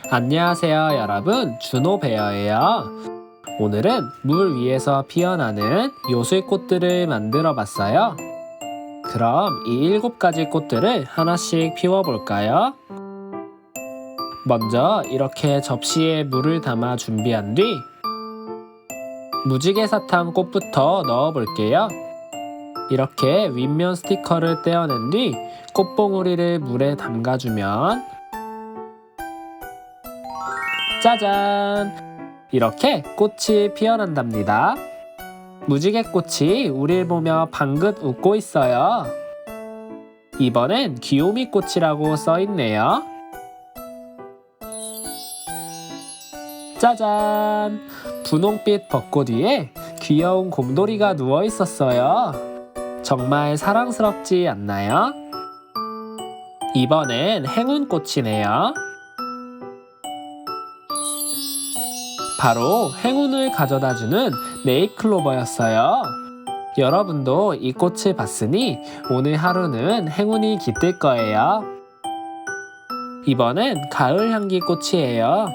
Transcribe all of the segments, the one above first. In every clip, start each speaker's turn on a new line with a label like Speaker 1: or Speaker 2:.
Speaker 1: 안녕하세요, 여러분. 준호베어예요. 오늘은 물 위에서 피어나는 요술꽃들을 만들어 봤어요. 그럼 이 7가지 꽃들을 하나씩 피워볼까요? 먼저 이렇게 접시에 물을 담아 준비한 뒤 무지개 사탕 꽃부터 넣어 볼게요. 이렇게 윗면 스티커를 떼어낸 뒤 꽃봉오리를 물에 담가주면 짜잔! 이렇게 꽃이 피어난답니다. 무지개 꽃이 우릴 보며 방긋 웃고 있어요. 이번엔 귀요미 꽃이라고 써있네요. 짜잔! 분홍빛 벚꽃 위에 귀여운 곰돌이가 누워 있었어요. 정말 사랑스럽지 않나요? 이번엔 행운꽃이네요. 바로 행운을 가져다주는 네잎클로버였어요. 여러분도 이 꽃을 봤으니 오늘 하루는 행운이 깃들 거예요. 이번엔 가을 향기 꽃이에요.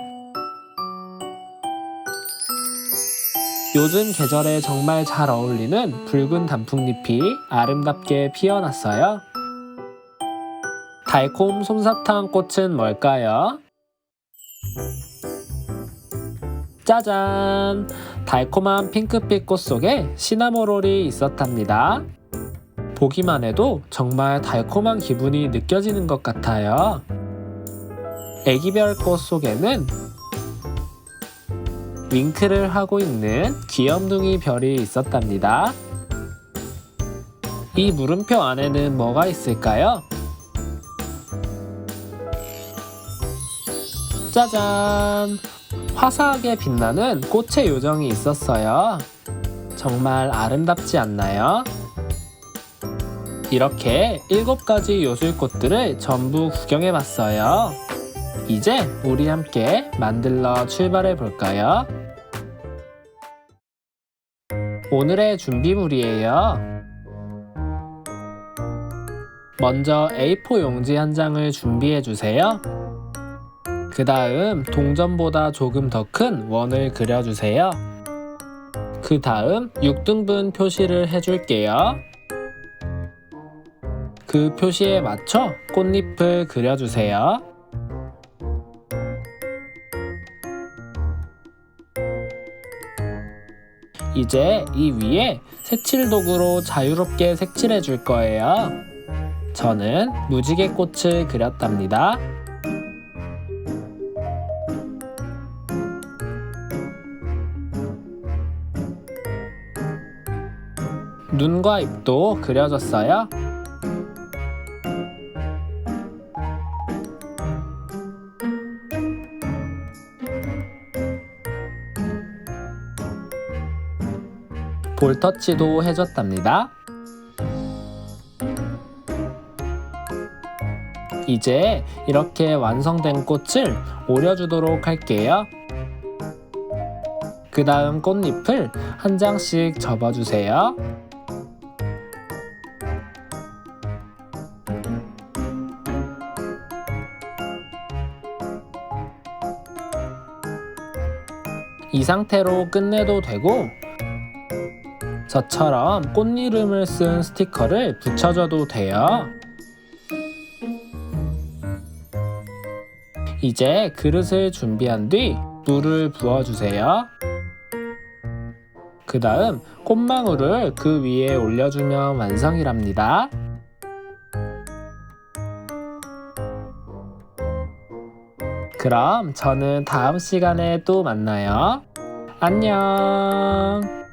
Speaker 1: 요즘 계절에 정말 잘 어울리는 붉은 단풍잎이 아름답게 피어났어요. 달콤 솜사탕 꽃은 뭘까요? 짜잔! 달콤한 핑크빛 꽃 속에 시나모롤이 있었답니다. 보기만 해도 정말 달콤한 기분이 느껴지는 것 같아요. 애기별 꽃 속에는 윙크를 하고 있는 귀염둥이 별이 있었답니다. 이 물음표 안에는 뭐가 있을까요? 짜잔! 화사하게 빛나는 꽃의 요정이 있었어요. 정말 아름답지 않나요? 이렇게 7가지 요술꽃들을 전부 구경해봤어요. 이제 우리 함께 만들러 출발해 볼까요? 오늘의 준비물이에요. 먼저 A4 용지 한 장을 준비해 주세요. 그 다음 동전보다 조금 더 큰 원을 그려주세요. 그 다음 6등분 표시를 해줄게요. 그 표시에 맞춰 꽃잎을 그려주세요. 이제 이 위에 색칠 도구로 자유롭게 색칠해 줄 거예요. 저는 무지개 꽃을 그렸답니다. 눈과 입도 그려졌어요. 볼터치도 해줬답니다. 이제 이렇게 완성된 꽃을 오려주도록 할게요. 그 다음 꽃잎을 한 장씩 접어주세요. 이 상태로 끝내도 되고 저처럼 꽃 이름을 쓴 스티커를 붙여줘도 돼요. 이제 그릇을 준비한 뒤 물을 부어주세요. 그 다음 꽃망울을 그 위에 올려주면 완성이랍니다. 그럼 저는 다음 시간에 또 만나요. 안녕!